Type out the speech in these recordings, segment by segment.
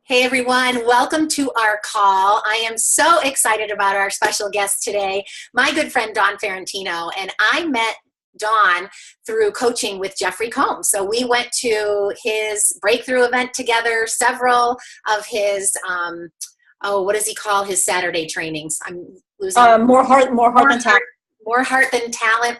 Hey everyone, welcome to our call. I am so excited about our special guest today, my good friend Dawn Ferrentino. And I met Dawn through coaching with Jeffrey Combs. So we went to his breakthrough event together, several of his, what does he call his Saturday trainings? I'm losing. More heart than talent. More Heart Than Talent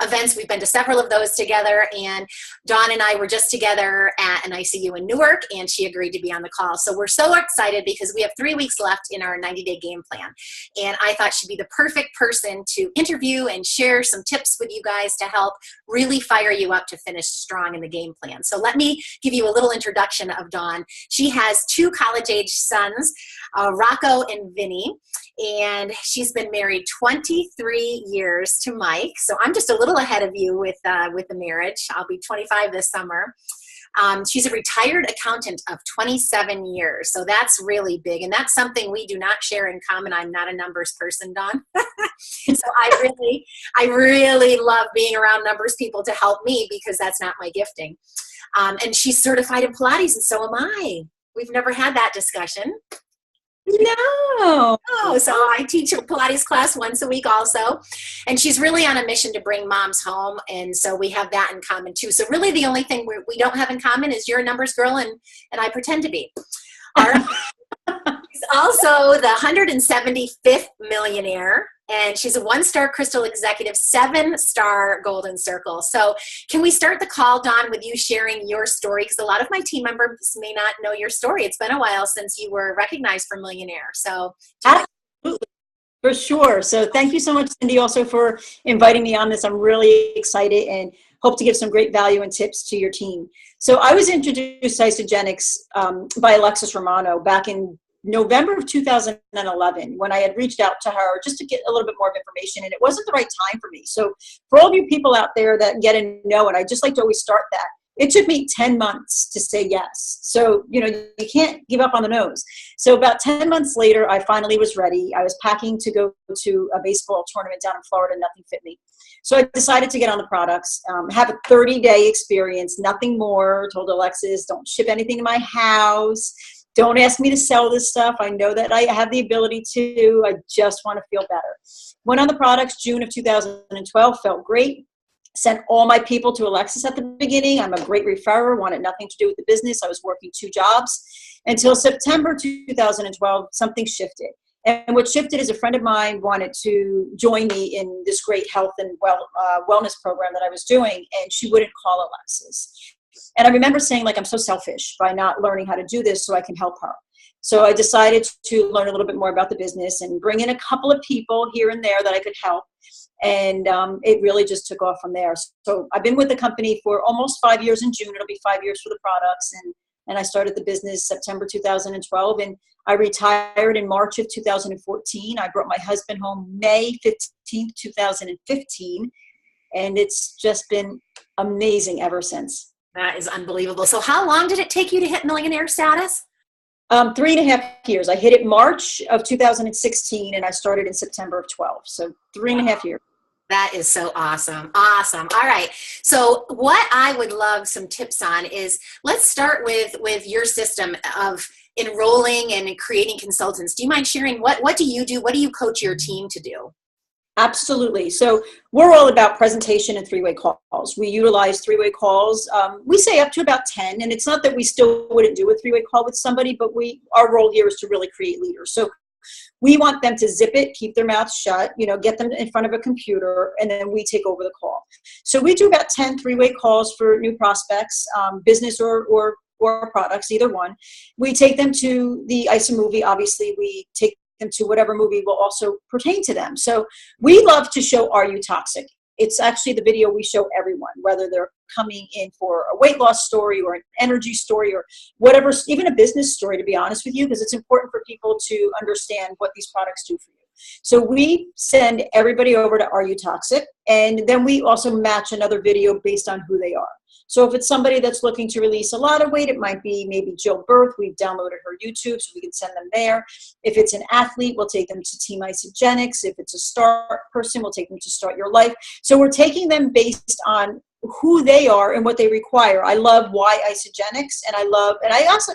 events. We've been to several of those together, and Dawn and I were just together at an ICU in Newark, and she agreed to be on the call. So we're so excited because we have 3 weeks left in our 90-day game plan, and I thought she'd be the perfect person to interview and share some tips with you guys to help really fire you up to finish strong in the game plan. So let me give you a little introduction of Dawn. She has 2 college-age sons, Rocco and Vinny, and she's been married 23 years to Mike. So I'm just a little ahead of you with the marriage. I'll be 25 this summer. She's a retired accountant of 27 years. So that's really big. And that's something we do not share in common. I'm not a numbers person, Dawn. So I really love being around numbers people to help me because that's not my gifting. And she's certified in Pilates, and so am I. We've never had that discussion. No. Oh, so I teach a Pilates class once a week also. And she's really on a mission to bring moms home. And so we have that in common too. So really the only thing we don't have in common is you're a numbers girl and I pretend to be. All right. She's also the 175th millionaire. And she's a 1-star Crystal Executive, 7-star Golden Circle. So can we start the call, Dawn, with you sharing your story? Because a lot of my team members may not know your story. It's been a while since you were recognized for Millionaire. So absolutely, for sure. So thank you so much, Cindy, also for inviting me on this. I'm really excited and hope to give some great value and tips to your team. So I was introduced to Isogenics by Alexis Romano back in November of 2011, when I had reached out to her just to get a little bit more of information, and it wasn't the right time for me. So for all of you people out there that get to know it, I just like to always start that. It took me 10 months to say yes. So, you can't give up on the nose. So about 10 months later, I finally was ready. I was packing to go to a baseball tournament down in Florida. Nothing fit me. So I decided to get on the products, have a 30-day experience, nothing more. Told Alexis, don't ship anything to my house. Don't ask me to sell this stuff. I know that I have the ability to. I just want to feel better. Went on the products June of 2012, felt great. Sent all my people to Alexis at the beginning. I'm a great referrer, wanted nothing to do with the business. I was working 2 jobs. Until September 2012, something shifted. And what shifted is a friend of mine wanted to join me in this great health and wellness program that I was doing, and she wouldn't call Alexis. And I remember saying, I'm so selfish by not learning how to do this so I can help her. So I decided to learn a little bit more about the business and bring in a couple of people here and there that I could help. And it really just took off from there. So I've been with the company for almost 5 years in June. It'll be 5 years for the products. And I started the business September 2012. And I retired in March of 2014. I brought my husband home May 15th, 2015. And it's just been amazing ever since. that is unbelievable. So how long did it take you to hit millionaire status? 3.5 years. I hit it March of 2016 and I started in September of 12. So 3.5 years. That is so awesome. Awesome. All right. So what I would love some tips on is, let's start with your system of enrolling and creating consultants. Do you mind sharing what do you do? What do you coach your team to do? Absolutely. So we're all about presentation and 3-way calls. We utilize 3-way calls. We say up to about 10, and it's not that we still wouldn't do a 3-way call with somebody, but our role here is to really create leaders. So we want them to zip it, keep their mouths shut, get them in front of a computer, and then we take over the call. So we do about 10 3-way calls for new prospects, business or products, either one. We take them to the ISA movie. Obviously, we take them to whatever movie will also pertain to them. So we love to show Are You Toxic? It's actually the video we show everyone, whether they're coming in for a weight loss story or an energy story or whatever, even a business story, to be honest with you, because it's important for people to understand what these products do for you. So we send everybody over to Are You Toxic? And then we also match another video based on who they are. So if it's somebody that's looking to release a lot of weight, it might be maybe Jill Birth. We've downloaded her YouTube, so we can send them there. If it's an athlete, we'll take them to Team Isogenics. If it's a start person, we'll take them to Start Your Life. So we're taking them based on who they are and what they require. I love why Isogenics, and I also,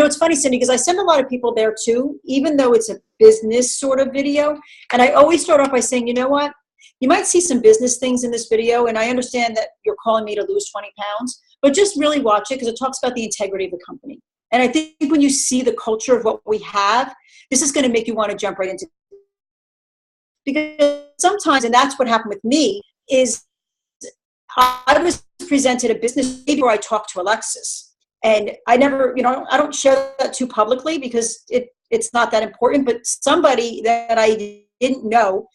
It's funny, Cindy, because I send a lot of people there too, even though it's a business sort of video. And I always start off by saying, you know what? You might see some business things in this video, and I understand that you're calling me to lose 20 pounds, but just really watch it because it talks about the integrity of the company. And I think when you see the culture of what we have, this is going to make you want to jump right into it. Because sometimes, and that's what happened with me, is I was presented a business where I talked to Alexis. And I never, I don't share that too publicly because it's not that important, but somebody that I didn't know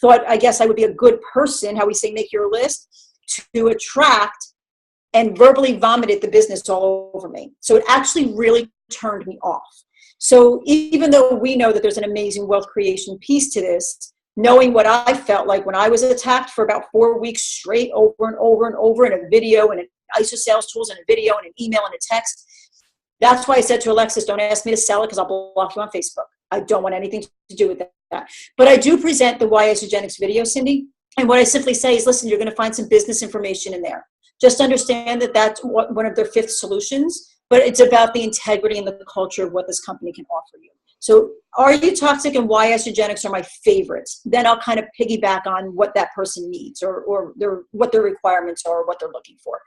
thought, I guess I would be a good person, how we say, make your list, to attract, and verbally vomited the business all over me. So it actually really turned me off. So even though we know that there's an amazing wealth creation piece to this, knowing what I felt like when I was attacked for about 4 weeks straight over and over and over in a video and an ISO sales tools and a video and an email and a text, that's why I said to Alexis, don't ask me to sell it because I'll block you on Facebook. I don't want anything to do with that. But I do present the Why Isogenics video, Cindy. And what I simply say is, listen, you're going to find some business information in there. Just understand that that's one of their 5th solutions, but it's about the integrity and the culture of what this company can offer you. So Are You Toxic and Why Isogenics are my favorites. Then I'll kind of piggyback on what that person needs or what their requirements are or what they're looking for.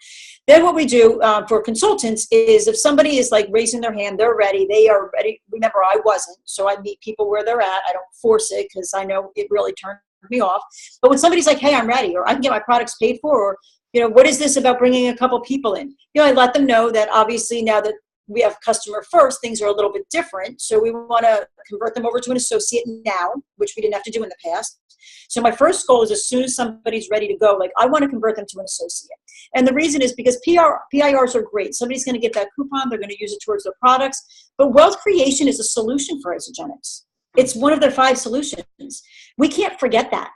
Then what we do for consultants is if somebody is like raising their hand, they're ready, they are ready. Remember, I wasn't, so I meet people where they're at. I don't force it because I know it really turned me off. But when somebody's like, hey, I'm ready, or I can get my products paid for, or, what is this about bringing a couple people in? I let them know that obviously now that we have customer first, things are a little bit different. So we want to convert them over to an associate now, which we didn't have to do in the past. So my first goal is as soon as somebody's ready to go, like I want to convert them to an associate. And the reason is because PIRs are great. Somebody's going to get that coupon. They're going to use it towards their products. But wealth creation is a solution for Isogenics. It's one of their 5 solutions. We can't forget that.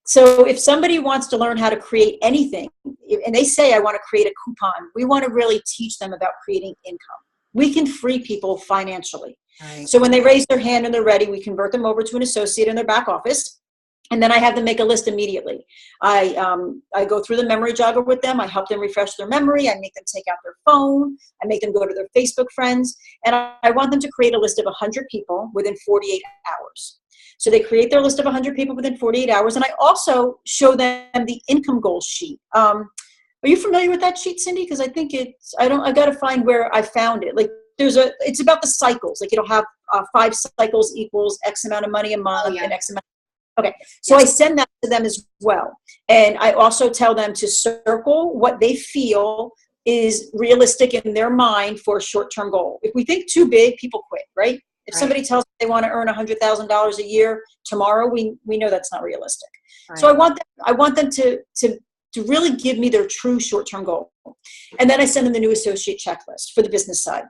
So if somebody wants to learn how to create anything, and they say, I want to create a coupon, we want to really teach them about creating income. We can free people financially. Right. So when they raise their hand and they're ready, we convert them over to an associate in their back office. And then I have them make a list immediately. I go through the memory jogger with them. I help them refresh their memory. I make them take out their phone. I make them go to their Facebook friends. And I want them to create a list of 100 people within 48 hours. So they create their list of 100 people within 48 hours. And I also show them the income goal sheet. Are you familiar with that sheet, Cindy? Because I think I got to find where I found it. Like it's about the cycles. Like it'll have 5 cycles equals X amount of money a month and X amount. Okay. So I send that to them as well. And I also tell them to circle what they feel is realistic in their mind for a short-term goal. If we think too big, people quit, right? If somebody tells me they want to earn $100,000 a year tomorrow, we know that's not realistic. Right. So I want them to really give me their true short-term goal. And then I send them the new associate checklist for the business side.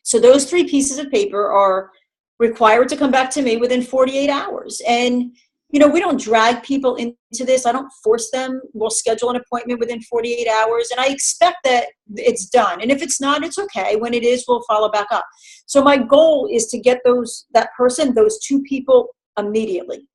So those 3 pieces of paper are required to come back to me within 48 hours. And, we don't drag people into this. I don't force them. We'll schedule an appointment within 48 hours. And I expect that it's done. And if it's not, it's okay. When it is, we'll follow back up. So my goal is to get those 2 people immediately.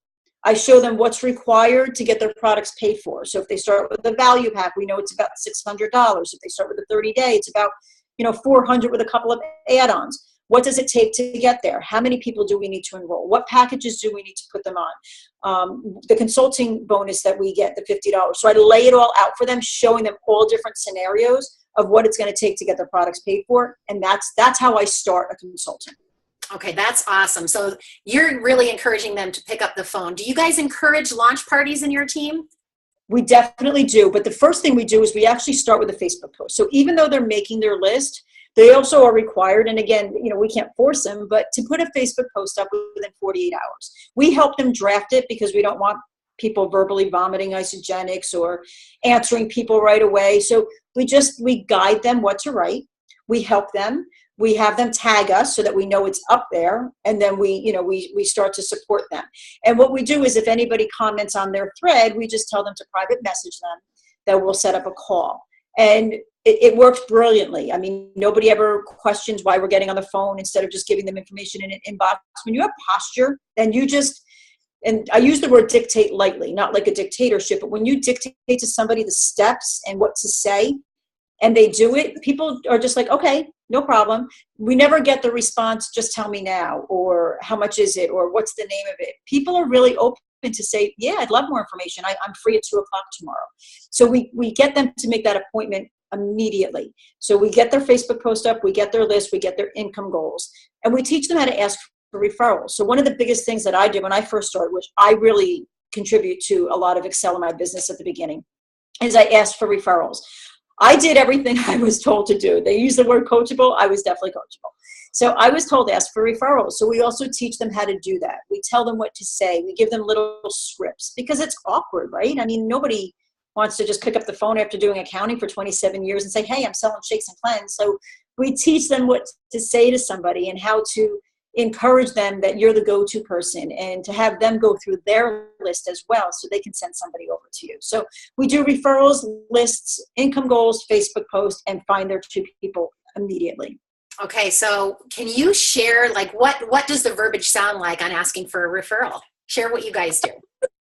I show them what's required to get their products paid for. So if they start with the value pack, we know it's about $600. If they start with the 30-day, it's about, $400 with a couple of add-ons. What does it take to get there? How many people do we need to enroll? What packages do we need to put them on? The consulting bonus that we get, the $50. So I lay it all out for them, showing them all different scenarios of what it's going to take to get their products paid for. And that's how I start a consultant. Okay, that's awesome. So you're really encouraging them to pick up the phone. Do you guys encourage launch parties in your team? We definitely do. But the first thing we do is we actually start with a Facebook post. So even though they're making their list, they also are required, and again, we can't force them, but to put a Facebook post up within 48 hours. We help them draft it because we don't want people verbally vomiting Isogenics or answering people right away. So we guide them what to write. We help them. We have them tag us so that we know it's up there, and then we start to support them. And what we do is if anybody comments on their thread, we just tell them to private message them that we'll set up a call. And it works brilliantly. I mean, nobody ever questions why we're getting on the phone instead of just giving them information in an inbox. When you have posture, then and I use the word dictate lightly, not like a dictatorship, but when you dictate to somebody the steps and what to say, and they do it, people are just like, okay, no problem. We never get the response, just tell me now, or how much is it, or what's the name of it. People are really open to say, yeah, I'd love more information. I'm free at 2:00 tomorrow. So we get them to make that appointment immediately. So we get their Facebook post up, we get their list, we get their income goals, and we teach them how to ask for referrals. So one of the biggest things that I did when I first started, which I really contribute to a lot of excel in my business at the beginning, is I asked for referrals. I did everything I was told to do. They use the word coachable. I was definitely coachable. So I was told to ask for referrals. So we also teach them how to do that. We tell them what to say. We give them little scripts because it's awkward, right? I mean, nobody wants to just pick up the phone after doing accounting for 27 years and say, hey, I'm selling shakes and cleanse. So we teach them what to say to somebody and how to encourage them that you're the go-to person, and to have them go through their list as well so they can send somebody over to you. So we do referrals, lists, income goals, Facebook posts, and find their two people immediately. Okay, so can you share, like, what does the verbiage sound like on asking for a referral? Share what you guys do.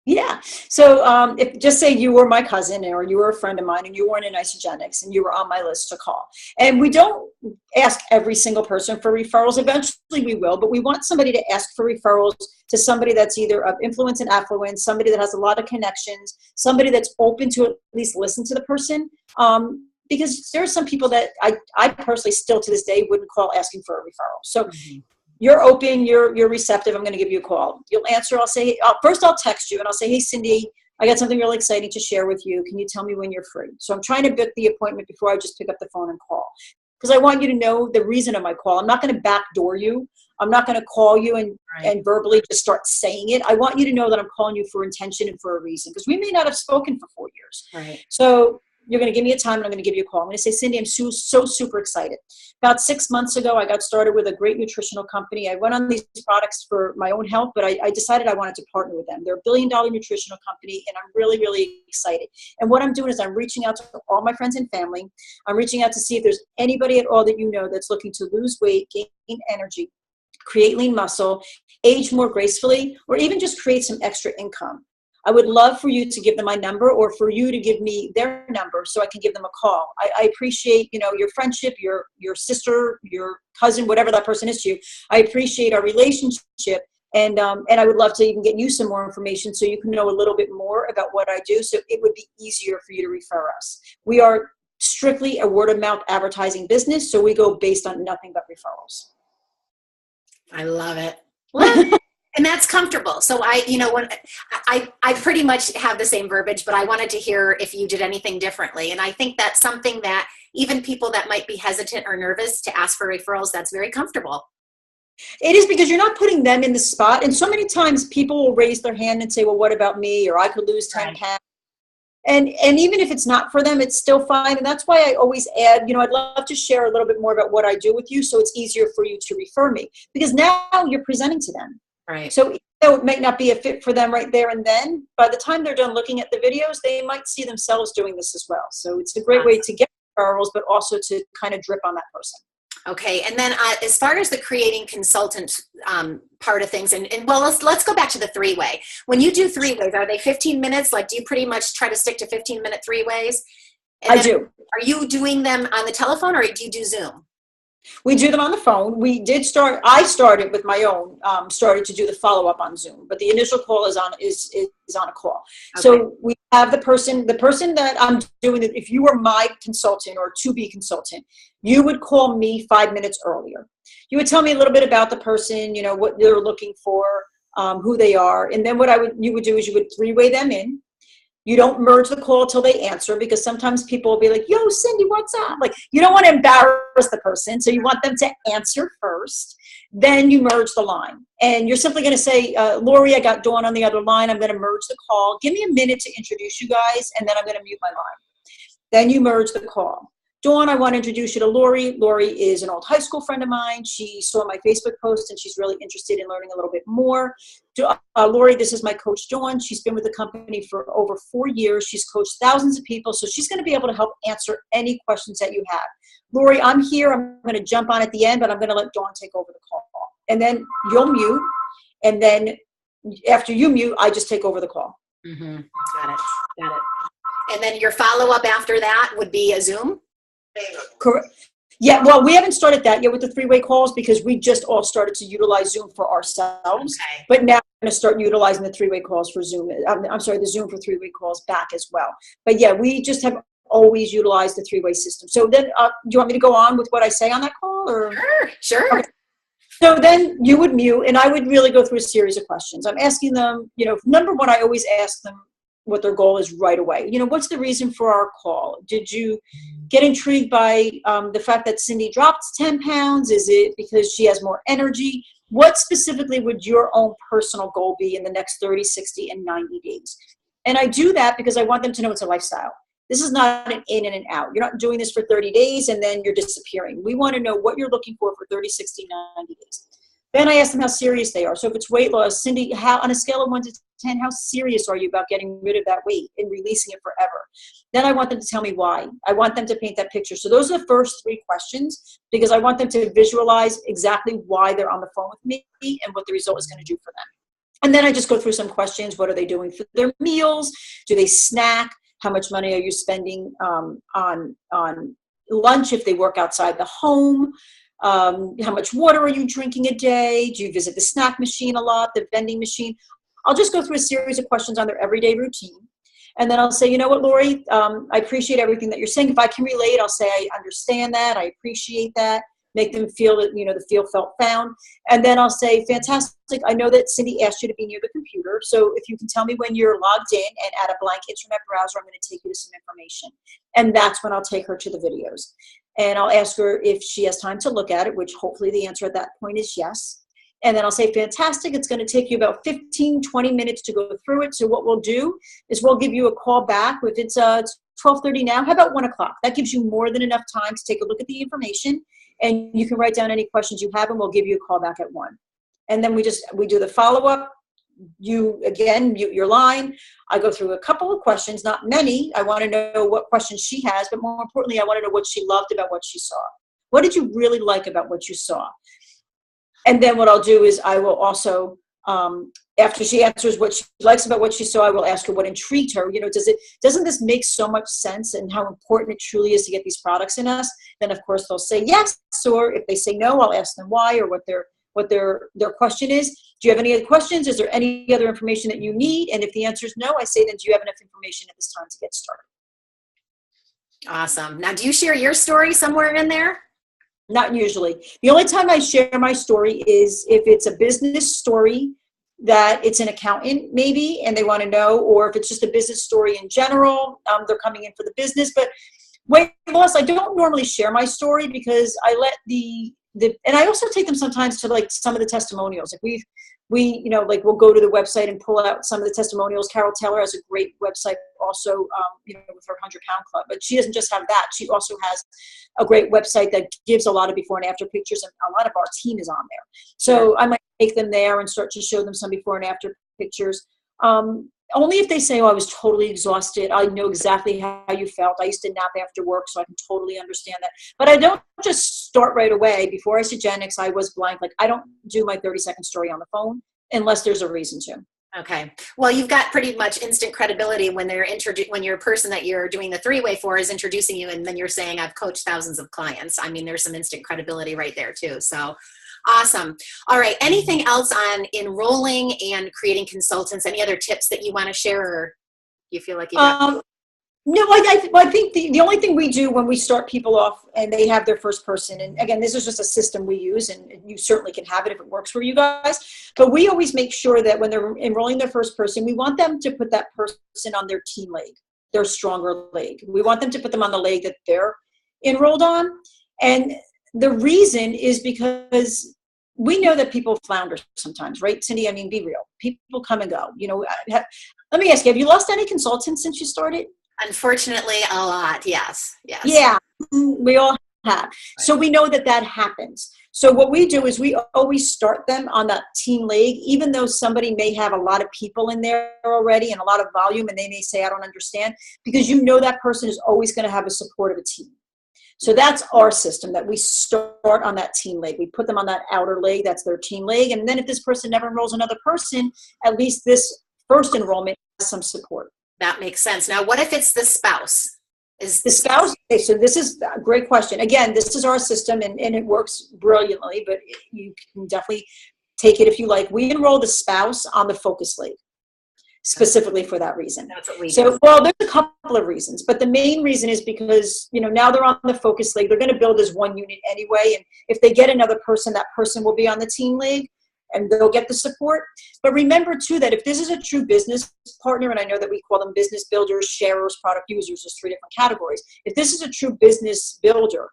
Yeah. So if just say you were my cousin or you were a friend of mine and you weren't in Isogenics and you were on my list to call. And we don't ask every single person for referrals. Eventually we will, but we want somebody to ask for referrals to somebody that's either of influence and affluence, somebody that has a lot of connections, somebody that's open to at least listen to the person. Because there are some people that I personally still to this day wouldn't call asking for a referral. So you're open, you're receptive, I'm going to give you a call. You'll answer, I'll say, first I'll text you and I'll say, hey, Cindy, I got something really exciting to share with you. Can you tell me when you're free? So I'm trying to book the appointment before I just pick up the phone and call. Because I want you to know the reason of my call. I'm not going to backdoor you. I'm not going to call you and verbally just start saying it. I want you to know that I'm calling you for intention and for a reason. Because we may not have spoken for 4 years. Right. So you're going to give me a time and I'm going to give you a call. I'm going to say, Cindy, I'm so super excited. About 6 months ago, I got started with a great nutritional company. I went on these products for my own health, but I decided I wanted to partner with them. They're $1 billion nutritional company, and I'm really, really excited. And what I'm doing is I'm reaching out to all my friends and family. I'm reaching out to see if there's anybody at all that you know that's looking to lose weight, gain energy, create lean muscle, age more gracefully, or even just create some extra income. I would love for you to give them my number or for you to give me their number so I can give them a call. I appreciate, your friendship, your sister, your cousin, whatever that person is to you. I appreciate our relationship. And I would love to even get you some more information so you can know a little bit more about what I do. So it would be easier for you to refer us. We are strictly a word of mouth advertising business. So we go based on nothing but referrals. I love it. And that's comfortable. So when I pretty much have the same verbiage, but I wanted to hear if you did anything differently. And I think that's something that even people that might be hesitant or nervous to ask for referrals, that's very comfortable. It is, because you're not putting them in the spot. And so many times people will raise their hand and say, well, what about me? Or I could lose 10 pounds. And even if it's not for them, it's still fine. And that's why I always add, I'd love to share a little bit more about what I do with you so it's easier for you to refer me. Because now you're presenting to them. Right. So though it might not be a fit for them right there and then, by the time they're done looking at the videos, they might see themselves doing this as well. So it's a great way to get referrals, but also to kind of drip on that person. Okay. And then as far as the creating consultant part of things, and well, let's go back to the 3-way. When you do 3-ways, are they 15 minutes? Like, do you pretty much try to stick to 15-minute 3-ways? I do. Are you doing them on the telephone or do you do Zoom? We do them on the phone. I started with my own, started to do the follow-up on Zoom, but the initial call is on a call. Okay. So we have the person that I'm doing it. If you were my consultant or to-be consultant, you would call me 5 minutes earlier. You would tell me a little bit about the person, what they're looking for, who they are. And then you would do is you would 3-way them in. You don't merge the call till they answer, because sometimes people will be like, yo, Cindy, what's up? Like, you don't want to embarrass the person. So you want them to answer first. Then you merge the line. And you're simply going to say, Lori, I got Dawn on the other line. I'm going to merge the call. Give me a minute to introduce you guys, and then I'm going to mute my line. Then you merge the call. Dawn, I want to introduce you to Lori. Lori is an old high school friend of mine. She saw my Facebook post and she's really interested in learning a little bit more. Lori, this is my coach, Dawn. She's been with the company for over 4 years. She's coached thousands of people, so she's going to be able to help answer any questions that you have. Lori, I'm here. I'm going to jump on at the end, but I'm going to let Dawn take over the call. And then you'll mute. And then after you mute, I just take over the call. Mm-hmm. Got it. And then your follow-up after that would be a Zoom? Correct. Yeah, well, we haven't started that yet with the three-way calls because we just all started to utilize Zoom for ourselves. Okay. But now we're going to start utilizing the three-way calls for Zoom. I'm sorry, the Zoom for three-way calls back as well. But yeah, we just have always utilized the three-way system. So then, do you want me to go on with what I say on that call? Or? Sure. Okay. So then you would mute, and I would really go through a series of questions. I'm asking them, number one, I always ask them what their goal is right away. What's the reason for our call? Did you get intrigued by the fact that Cindy dropped 10 pounds? Is it because she has more energy? What specifically would your own personal goal be in the next 30, 60, and 90 days? And I do that because I want them to know it's a lifestyle. This is not an in and an out. You're not doing this for 30 days and then you're disappearing. We want to know what you're looking for 30, 60, 90 days. Then I ask them how serious they are. So if it's weight loss, Cindy, on a scale of 1 to 10, how serious are you about getting rid of that weight and releasing it forever? Then I want them to tell me why. I want them to paint that picture. So those are the first 3 questions because I want them to visualize exactly why they're on the phone with me and what the result is going to do for them. And then I just go through some questions. What are they doing for their meals? Do they snack? How much money are you spending on lunch if they work outside the home? How much water are you drinking a day? Do you visit the snack machine a lot, the vending machine? I'll just go through a series of questions on their everyday routine. And then I'll say, you know what, Lori, I appreciate everything that you're saying. If I can relate, I'll say, I understand that. I appreciate that. Make them feel that, the feel felt found. And then I'll say, fantastic. I know that Cindy asked you to be near the computer. So if you can tell me when you're logged in and at a blank internet browser, I'm going to take you to some information. And that's when I'll take her to the videos. And I'll ask her if she has time to look at it, which hopefully the answer at that point is yes. And then I'll say, fantastic. It's going to take you about 15, 20 minutes to go through it. So what we'll do is we'll give you a call back. If it's 12:30 now, how about 1 o'clock? That gives you more than enough time to take a look at the information. And you can write down any questions you have, and we'll give you a call back at 1. And then we do the follow-up. You, again, mute your line. I go through a couple of questions, not many. I want to know what questions she has, but more importantly, I want to know what she loved about what she saw. What did you really like about what you saw? And then what I'll do is I will also, after she answers what she likes about what she saw, I will ask her what intrigued her. Doesn't this make so much sense and how important it truly is to get these products in us? Then of course they'll say yes, or if they say no, I'll ask them why or what their question is. Do you have any other questions? Is there any other information that you need? And if the answer is no, I say, then do you have enough information at this time to get started? Awesome. Now, do you share your story somewhere in there? Not usually. The only time I share my story is if it's a business story that it's an accountant maybe, and they want to know, or if it's just a business story in general, they're coming in for the business. But weight loss, I don't normally share my story because I let and I also take them sometimes to like some of the testimonials. Like we'll go to the website and pull out some of the testimonials. Carol Taylor has a great website also, with her 100-pound club, but she doesn't just have that. She also has a great website that gives a lot of before and after pictures, and a lot of our team is on there. So I might take them there and start to show them some before and after pictures. Only if they say, oh, I was totally exhausted. I know exactly how you felt. I used to nap after work, so I can totally understand that. But I don't just start right away. Before I said Genix, I was blank. Like, I don't do my 30-second story on the phone unless there's a reason to. Okay. Well, you've got pretty much instant credibility when when your person that you're doing the three-way for is introducing you, and then you're saying, I've coached thousands of clients. I mean, there's some instant credibility right there too. So awesome. All right. Anything else on enrolling and creating consultants? Any other tips that you want to share, or you feel like you got? No, I think the only thing we do when we start people off and they have their first person, and again, this is just a system we use, and you certainly can have it if it works for you guys, but we always make sure that when they're enrolling their first person, we want them to put that person on their team leg, their stronger leg. We want them to put them on the leg that they're enrolled on. And the reason is because we know that people flounder sometimes, right, Cindy? I mean, be real. People come and go. Let me ask you, have you lost any consultants since you started? Unfortunately, a lot. Yes. Yeah, we all have. Right. So we know that happens. So what we do is we always start them on that team leg, even though somebody may have a lot of people in there already and a lot of volume, and they may say, I don't understand, because that person is always going to have a support of a team. So that's our system, that we start on that team leg. We put them on that outer leg. That's their team leg. And then if this person never enrolls another person, at least this first enrollment has some support. That makes sense. Now, what if it's the spouse? The spouse, okay, so this is a great question. Again, this is our system and it works brilliantly, but you can definitely take it if you like. We enroll the spouse on the Focus League specifically for that reason. That's what we do. So, well, there's a couple of reasons, but the main reason is because, now they're on the Focus League. They're going to build as one unit anyway. And if they get another person, that person will be on the team league and they'll get the support. But remember too, that if this is a true business partner, and I know that we call them business builders, sharers, product users, there's 3 different categories. If this is a true business builder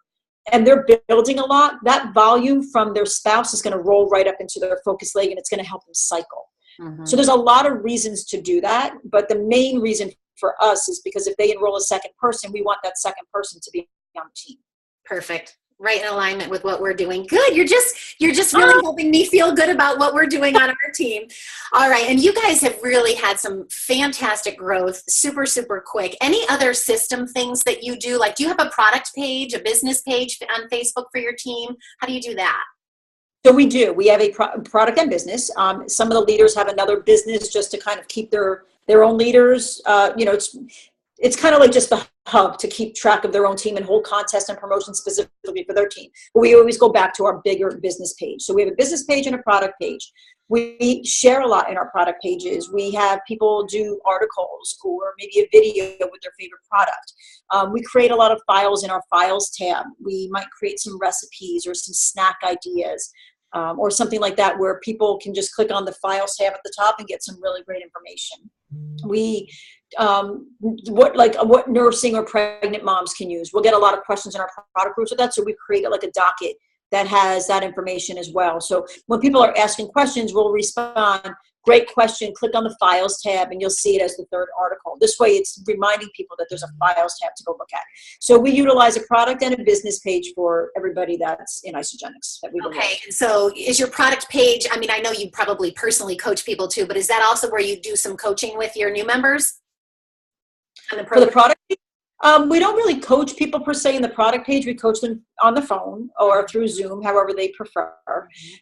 and they're building a lot, that volume from their spouse is going to roll right up into their Focus League and it's going to help them cycle. Mm-hmm. So there's a lot of reasons to do that. But the main reason for us is because if they enroll a second person, we want that second person to be on the team. Perfect. Right in alignment with what we're doing. Good. You're just really helping me feel good about what we're doing on our team. All right. And you guys have really had some fantastic growth, super, super quick. Any other system things that you do? Like, do you have a product page, a business page on Facebook for your team? How do you do that? So we do. We have a product and business. Some of the leaders have another business just to kind of keep their own leaders. It's kind of like just the hub to keep track of their own team and hold contests and promotions specifically for their team. But we always go back to our bigger business page. So we have a business page and a product page. We share a lot in our product pages. We have people do articles or maybe a video with their favorite product. We create a lot of files in our files tab. We might create some recipes or some snack ideas or something like that where people can just click on the files tab at the top and get some really great information. We what nursing or pregnant moms can use. We'll get a lot of questions in our product groups with that. So we created like a docket that has that information as well. So when people are asking questions, we'll respond, great question, click on the files tab and you'll see it as the third article. This way it's reminding people that there's a files tab to go look at. So we utilize a product and a business page for everybody that's in Isogenics. Okay, so is your product page, I mean, I know you probably personally coach people too, but is that also where you do some coaching with your new members? For the product page? We don't really coach people per se in the product page. We coach them on the phone or through Zoom, however they prefer.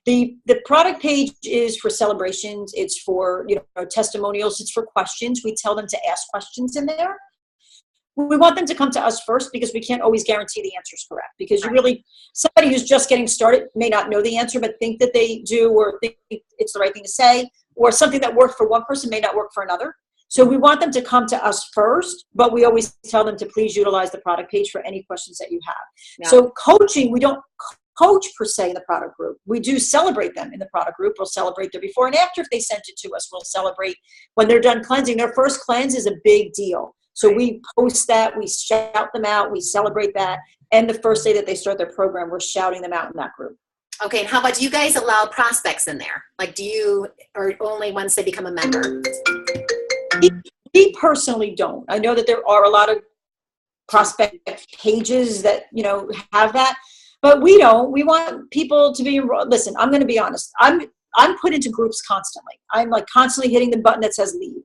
The product page is for celebrations. It's for testimonials. It's for questions. We tell them to ask questions in there. We want them to come to us first because we can't always guarantee the answer is correct. Because somebody who's just getting started may not know the answer, but think that they do or think it's the right thing to say, or something that worked for one person may not work for another. So we want them to come to us first, but we always tell them to please utilize the product page for any questions that you have. Yeah. So coaching, we don't coach per se in the product group. We do celebrate them in the product group. We'll celebrate their before and after if they sent it to us. We'll celebrate when they're done cleansing. Their first cleanse is a big deal. So we post that, we shout them out, we celebrate that. And the first day that they start their program, we're shouting them out in that group. Okay, and how about, do you guys allow prospects in there? Like, do you, or only once they become a member? We personally don't. I know that there are a lot of prospect pages that, have that, but we don't. We want people to be enrolled. Listen, I'm going to be honest. I'm put into groups constantly. I'm like constantly hitting the button that says leave.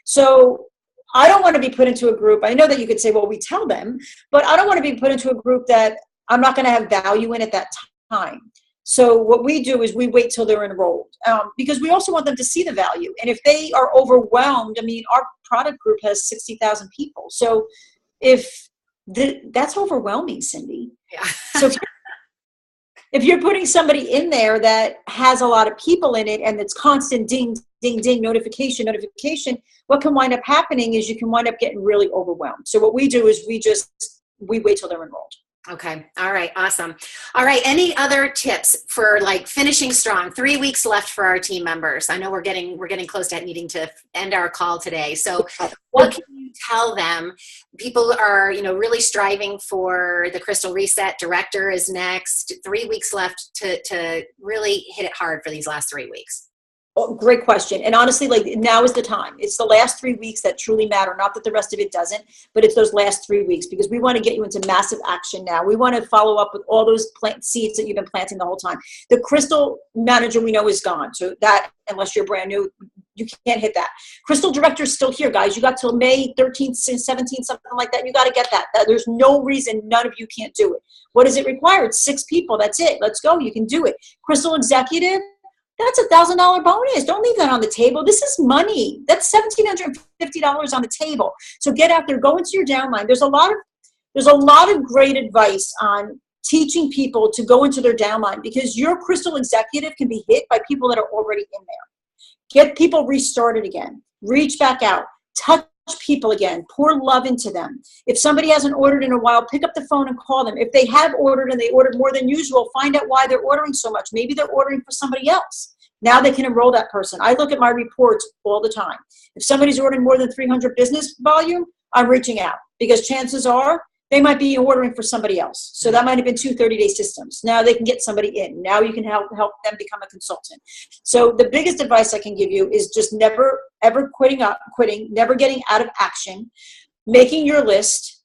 So I don't want to be put into a group. I know that you could say, well, we tell them, but I don't want to be put into a group that I'm not going to have value in at that time. So what we do is we wait till they're enrolled because we also want them to see the value. And if they are overwhelmed, I mean, our product group has 60,000 people. So that's overwhelming, Cindy. Yeah. So if you're putting somebody in there that has a lot of people in it and it's constant ding, ding, ding, notification, what can wind up happening is you can wind up getting really overwhelmed. So what we do is we wait till they're enrolled. Okay. All right. Awesome. All right. Any other tips for like finishing strong? 3 weeks left for our team members. I know we're getting close to needing to end our call today. So what can you tell them? People are, really striving for the Crystal Reset. Director is next. 3 weeks left to really hit it hard for these last 3 weeks. Oh, great question. And honestly, now is the time. It's the last 3 weeks that truly matter. Not that the rest of it doesn't, but it's those last 3 weeks because we want to get you into massive action now. We want to follow up with all those plant seeds that you've been planting the whole time. The Crystal Manager we know is gone. So that, unless you're brand new, you can't hit that. Crystal Director is still here, guys. You got till May 13th, 17th, something like that. You got to get that. There's no reason none of you can't do it. What does it require? It's 6 people. That's it. Let's go. You can do it. Crystal Executive. That's $1,000 bonus. Don't leave that on the table. This is money. That's $1,750 on the table. So get out there, go into your downline. There's a lot of There's a lot of great advice on teaching people to go into their downline, because your crystal executive can be hit by people that are already in there. Get people restarted again. Reach back out. Touch people again. Pour love into them. If somebody hasn't ordered in a while, pick up the phone and call them. If they have ordered and they ordered more than usual, find out why they're ordering so much. Maybe they're ordering for somebody else. Now they can enroll that person. I look at my reports all the time. If somebody's ordering more than 300 business volume, I'm reaching out, because chances are they might be ordering for somebody else. So that might have been 2 30-day systems. Now they can get somebody in. Now you can help them become a consultant. So the biggest advice I can give you is just never, ever quitting, never getting out of action, making your list,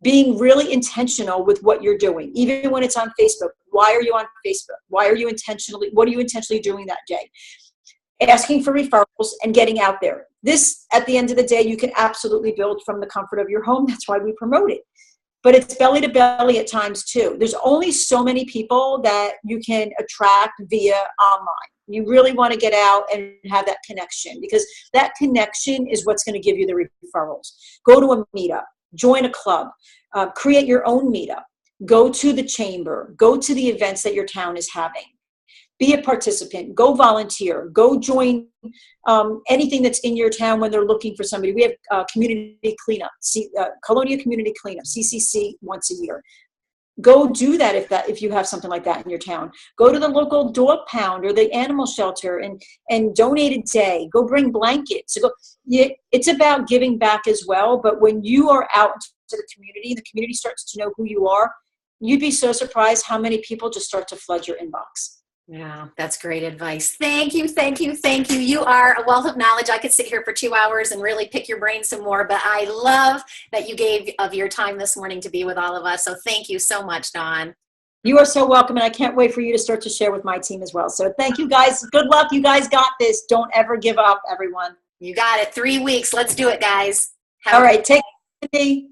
being really intentional with what you're doing, even when it's on Facebook. Why are you on Facebook? What are you intentionally doing that day? Asking for referrals and getting out there. This, at the end of the day, you can absolutely build from the comfort of your home. That's why we promote it. But it's belly to belly at times too. There's only so many people that you can attract via online. You really want to get out and have that connection, because that connection is what's going to give you the referrals. Go to a meetup, join a club, create your own meetup, go to the chamber, go to the events that your town is having. Be a participant, go volunteer, go join anything that's in your town when they're looking for somebody. We have community cleanup, Colonia Community Cleanup, CCC, once a year. Go do that if you have something like that in your town. Go to the local dog pound or the animal shelter and donate a day. Go bring blankets. It's about giving back as well, but when you are out to the community starts to know who you are, you'd be so surprised how many people just start to flood your inbox. Yeah, that's great advice. Thank you, thank you, thank you. You are a wealth of knowledge. I could sit here for 2 hours and really pick your brain some more, but I love that you gave of your time this morning to be with all of us. So thank you so much, Dawn. You are so welcome, and I can't wait for you to start to share with my team as well. So thank you, guys. Good luck. You guys got this. Don't ever give up, everyone. You got it. 3 weeks. Let's do it, guys. All right. Take it.